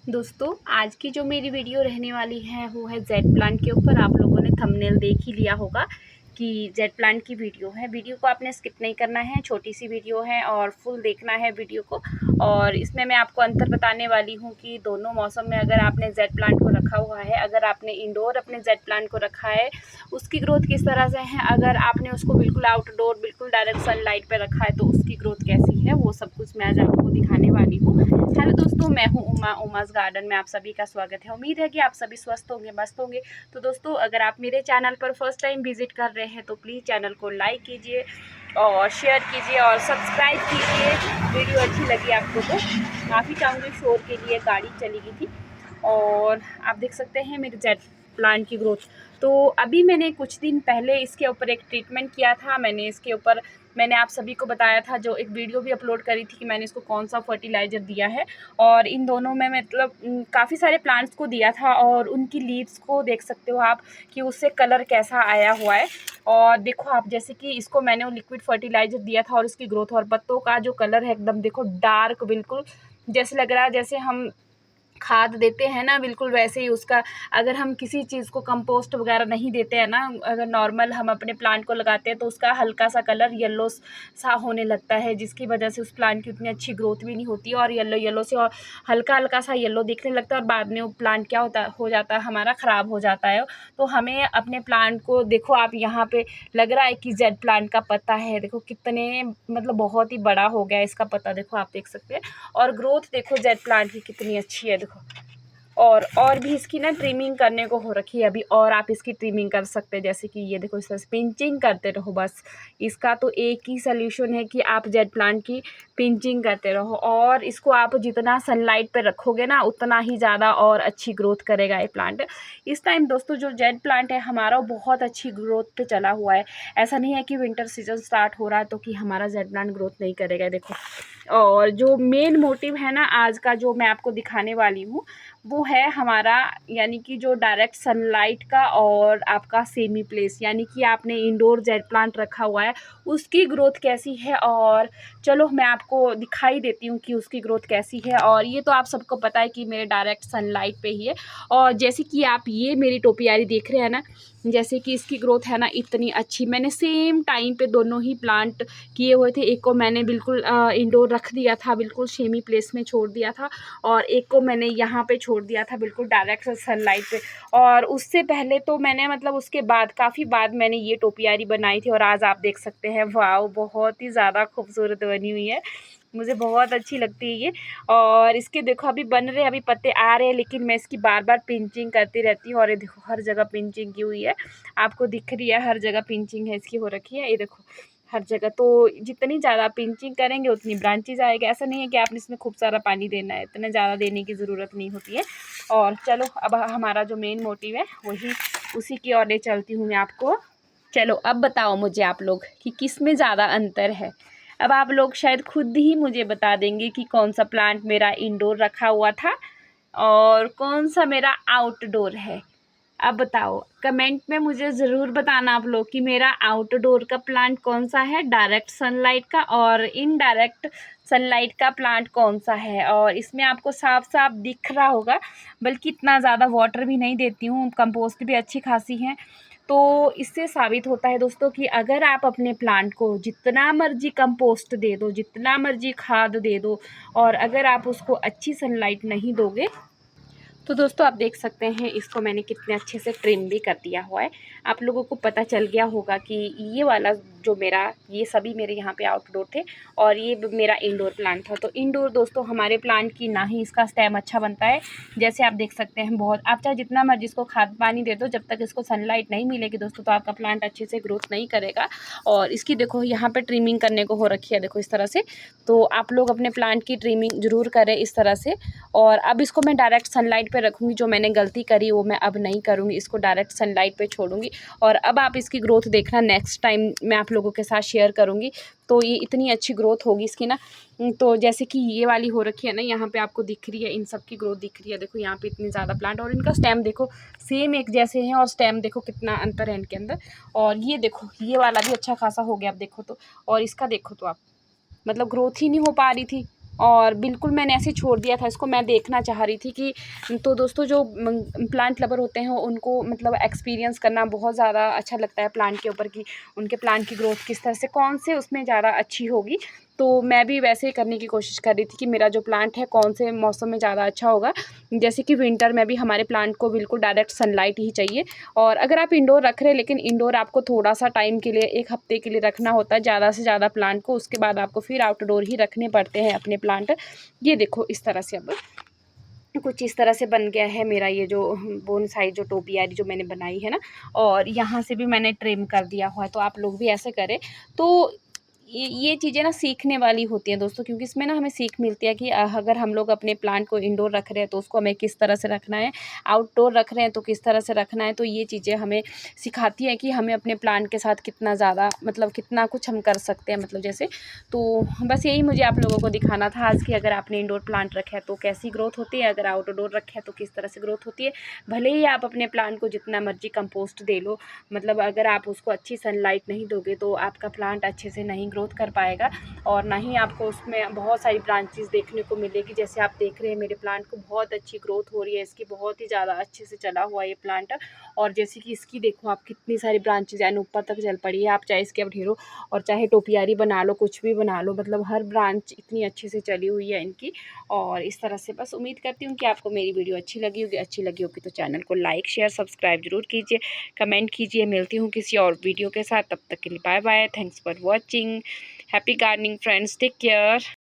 दोस्तों आज की जो मेरी वीडियो रहने वाली है वो है जेड प्लांट के ऊपर। आप लोगों ने थंबनेल देख ही लिया होगा कि जेड प्लांट की वीडियो है। वीडियो को आपने स्किप नहीं करना है, छोटी सी वीडियो है और फुल देखना है वीडियो को। और इसमें मैं आपको अंतर बताने वाली हूँ कि दोनों मौसम में अगर आपने जेड प्लांट को रखा हुआ है, अगर आपने इंडोर अपने जेड प्लांट को रखा है उसकी ग्रोथ किस तरह से है, अगर आपने उसको बिल्कुल आउटडोर बिल्कुल डायरेक्ट सनलाइट पे रखा है तो उसकी ग्रोथ कैसी है, वो सब कुछ मैं आज आपको दिखाने वाली हूँ। हेलो दोस्तों, मैं हूँ उमा, उमास गार्डन में आप सभी का स्वागत है। उम्मीद है कि आप सभी स्वस्थ होंगे, मस्त होंगे। तो दोस्तों अगर आप मेरे चैनल पर फर्स्ट टाइम विजिट कर रहे हैं तो प्लीज़ चैनल को लाइक कीजिए और शेयर कीजिए और सब्सक्राइब कीजिए। वीडियो अच्छी लगी आपको तो माफ़ी चाहूँगी, शोर के लिए गाड़ी चली गई थी। और आप देख सकते हैं मेरे जेड प्लांट की ग्रोथ। तो अभी मैंने कुछ दिन पहले इसके ऊपर एक ट्रीटमेंट किया था। मैंने आप सभी को बताया था, जो एक वीडियो भी अपलोड करी थी कि मैंने इसको कौन सा फर्टिलाइज़र दिया है। और इन दोनों में मतलब काफ़ी सारे प्लांट्स को दिया था और उनकी लीव्स को देख सकते हो आप कि उससे कलर कैसा आया हुआ है। और देखो आप, जैसे कि इसको मैंने वो लिक्विड फर्टिलाइज़र दिया था और इसकी ग्रोथ और पत्तों का जो कलर है एकदम देखो डार्क, बिल्कुल जैसे लग रहा है जैसे हम खाद देते हैं ना, बिल्कुल वैसे ही उसका। अगर हम किसी चीज़ को कंपोस्ट वगैरह नहीं देते हैं ना, अगर नॉर्मल हम अपने प्लांट को लगाते हैं तो उसका हल्का सा कलर येलो सा होने लगता है, जिसकी वजह से उस प्लांट की उतनी अच्छी ग्रोथ भी नहीं होती है और येलो येलो से और हल्का हल्का सा येलो दिखने लगता है और बाद में वो प्लांट क्या हो जाता है, हमारा ख़राब हो जाता है। तो हमें अपने प्लांट को देखो आप, यहाँ पे लग रहा है कि जेड प्लांट का पत्ता है, देखो कितने मतलब बहुत ही बड़ा हो गया इसका पत्ता, देखो आप देख सकते हैं। और ग्रोथ देखो जेड प्लांट की कितनी अच्छी है, देखो। और भी इसकी ना ट्रिमिंग करने को हो रखी है अभी, और आप इसकी ट्रिमिंग कर सकते हैं, जैसे कि ये देखो इस तरह से पिंचिंग करते रहो बस। इसका तो एक ही सल्यूशन है कि आप जेड प्लांट की पिंचिंग करते रहो और इसको आप जितना सनलाइट पे रखोगे ना उतना ही ज़्यादा और अच्छी ग्रोथ करेगा ये प्लांट। इस टाइम दोस्तों जो जेड प्लांट है हमारा वो बहुत अच्छी ग्रोथ पे चला हुआ है। ऐसा नहीं है कि विंटर सीजन स्टार्ट हो रहा है तो कि हमारा जेड प्लांट ग्रोथ नहीं करेगा, देखो। और जो मेन मोटिव है ना आज का, जो मैं आपको दिखाने वाली हूँ, वो है हमारा यानी कि जो डायरेक्ट सनलाइट का और आपका सेमी प्लेस, यानी कि आपने इंडोर जेड प्लांट रखा हुआ है उसकी ग्रोथ कैसी है। और चलो मैं आपको दिखाई देती हूँ कि उसकी ग्रोथ कैसी है। और ये तो आप सबको पता है कि मेरे डायरेक्ट सनलाइट पे ही है। और जैसे कि आप ये मेरी टोपियारी देख रहे हैं ना, जैसे कि इसकी ग्रोथ है ना इतनी अच्छी। मैंने सेम टाइम पे दोनों ही प्लांट किए हुए थे। एक को मैंने बिल्कुल इंडोर रख दिया था, बिल्कुल सेमी प्लेस में छोड़ दिया था, और एक को मैंने यहाँ पे छोड़ दिया था बिल्कुल डायरेक्ट सनलाइट पे। और उससे पहले तो मैंने मतलब उसके बाद काफ़ी बाद मैंने ये टोपियारी बनाई थी और आज आप देख सकते हैं, वाह बहुत ही ज़्यादा खूबसूरत बनी हुई है, मुझे बहुत अच्छी लगती है ये। और इसके देखो अभी बन रहे, अभी पत्ते आ रहे हैं, लेकिन मैं इसकी बार बार पिंचिंग करती रहती हूँ। और ये देखो हर जगह पिंचिंग की हुई है, आपको दिख रही है, हर जगह पिंचिंग है इसकी हो रखी है, ये देखो हर जगह। तो जितनी ज़्यादा पिंचिंग करेंगे उतनी ब्रांचेज आएगी। ऐसा नहीं है कि आपने इसमें खूब सारा पानी देना है, इतना ज़्यादा देने की ज़रूरत नहीं होती है। और चलो अब हमारा जो मेन मोटिव है वही, उसी की ओर ले चलती हूँ मैं आपको। चलो अब बताओ मुझे आप लोग कि किस में ज़्यादा अंतर है। अब आप लोग शायद खुद ही मुझे बता देंगे कि कौन सा प्लांट मेरा इंडोर रखा हुआ था और कौन सा मेरा आउटडोर है। अब बताओ कमेंट में मुझे ज़रूर बताना आप लोग कि मेरा आउटडोर का प्लांट कौन सा है, डायरेक्ट सनलाइट का, और इनडायरेक्ट सनलाइट का प्लांट कौन सा है। और इसमें आपको साफ साफ दिख रहा होगा, बल्कि इतना ज़्यादा वाटर भी नहीं देती हूँ, कंपोस्ट भी अच्छी खासी है। तो इससे साबित होता है दोस्तों कि अगर आप अपने प्लांट को जितना मर्जी कंपोस्ट दे दो, जितना मर्जी खाद दे दो, और अगर आप उसको अच्छी सनलाइट नहीं दोगे तो दोस्तों आप देख सकते हैं इसको मैंने कितने अच्छे से ट्रिम भी कर दिया हुआ है। आप लोगों को पता चल गया होगा कि ये वाला जो मेरा, ये सभी मेरे यहाँ पे आउटडोर थे और ये मेरा इंडोर प्लांट था। तो इंडोर दोस्तों हमारे प्लांट की ना ही इसका स्टेम अच्छा बनता है, जैसे आप देख सकते हैं बहुत, आप चाहे जितना मर्जी इसको खाद पानी दे दो, जब तक इसको सनलाइट नहीं मिलेगी दोस्तों तो आपका प्लांट अच्छे से ग्रोथ नहीं करेगा। और इसकी देखो यहाँ पर ट्रिमिंग करने को हो रखी है, देखो इस तरह से। तो आप लोग अपने प्लांट की ट्रिमिंग ज़रूर करें इस तरह से। और अब इसको मैं डायरेक्ट सनलाइट पे रखूँगी, जो मैंने गलती करी वो मैं अब नहीं करूँगी, इसको डायरेक्ट सनलाइट पे छोड़ूंगी। और अब आप इसकी ग्रोथ देखना, नेक्स्ट टाइम मैं आप लोगों के साथ शेयर करूँगी। तो ये इतनी अच्छी ग्रोथ होगी इसकी ना। तो जैसे कि ये वाली हो रखी है ना, यहाँ पे आपको दिख रही है, इन सब की ग्रोथ दिख रही है, देखो यहाँ पे इतनी ज़्यादा प्लांट, और इनका स्टेम देखो सेम एक जैसे हैं, और स्टेम देखो कितना अंतर है इनके अंदर। और ये देखो ये वाला भी अच्छा खासा हो गया, आप देखो तो। और इसका देखो तो आप, मतलब ग्रोथ ही नहीं हो पा रही थी, और बिल्कुल मैंने ऐसे छोड़ दिया था इसको, मैं देखना चाह रही थी कि तो दोस्तों जो प्लांट लवर होते हैं उनको मतलब एक्सपीरियंस करना बहुत ज़्यादा अच्छा लगता है प्लांट के ऊपर, कि उनके प्लांट की ग्रोथ किस तरह से, कौन से उसमें ज़्यादा अच्छी होगी। तो मैं भी वैसे ही करने की कोशिश कर रही थी कि मेरा जो प्लांट है कौन से मौसम में ज़्यादा अच्छा होगा। जैसे कि विंटर में भी हमारे प्लांट को बिल्कुल डायरेक्ट सनलाइट ही चाहिए। और अगर आप इंडोर रख रहे हैं, लेकिन इंडोर आपको थोड़ा सा टाइम के लिए, 1 हफ्ते के लिए रखना होता है ज़्यादा से ज़्यादा प्लांट को, उसके बाद आपको फिर आउटडोर ही रखने पड़ते हैं अपने प्लांट। ये देखो इस तरह से अब कुछ इस तरह से बन गया है मेरा ये जो बोनसाई जो टोपियारी जो मैंने बनाई है ना। और यहाँ से भी मैंने ट्रिम कर दिया हुआ है, तो आप लोग भी ऐसे करें। तो ये चीज़ें ना सीखने वाली होती हैं दोस्तों, क्योंकि इसमें ना हमें सीख मिलती है कि अगर हम लोग अपने प्लांट को इंडोर रख रहे हैं तो उसको हमें किस तरह से रखना है, आउटडोर रख रहे हैं तो किस तरह से रखना है। तो ये चीज़ें हमें सिखाती है कि हमें अपने प्लांट के साथ कितना ज़्यादा मतलब कितना कुछ हम कर सकते हैं, मतलब जैसे। तो बस यही मुझे आप लोगों को दिखाना था आज कि अगर आपने इंडोर प्लांट रखा है तो कैसी ग्रोथ होती है, अगर आउटडोर रखा है तो किस तरह से ग्रोथ होती है। भले ही आप अपने प्लांट को जितना मर्जी कंपोस्ट दे लो, मतलब अगर आप उसको अच्छी सनलाइट नहीं दोगे तो आपका प्लांट अच्छे से नहीं ग्रोथ कर पाएगा, और ना ही आपको उसमें बहुत सारी ब्रांचेस देखने को मिलेगी। जैसे आप देख रहे हैं मेरे प्लांट को बहुत अच्छी ग्रोथ हो रही है, इसकी बहुत ही ज़्यादा अच्छे से चला हुआ ये प्लांट। और जैसे कि इसकी देखो आप कितनी सारी ब्रांचेज यानी ऊपर तक चल पड़ी है। आप चाहे इसके अब ढेरों और चाहे टोपियारी बना लो, कुछ भी बना लो, मतलब हर ब्रांच इतनी अच्छे से चली हुई है इनकी। और इस तरह से बस उम्मीद करती हूँ कि आपको मेरी वीडियो अच्छी लगी होगी। अच्छी लगी होगी तो चैनल को लाइक शेयर सब्सक्राइब जरूर कीजिए, कमेंट कीजिए। मिलती हूँ किसी और वीडियो के साथ, तब तक के लिए bye bye, thanks for watching, happy gardening friends, take care.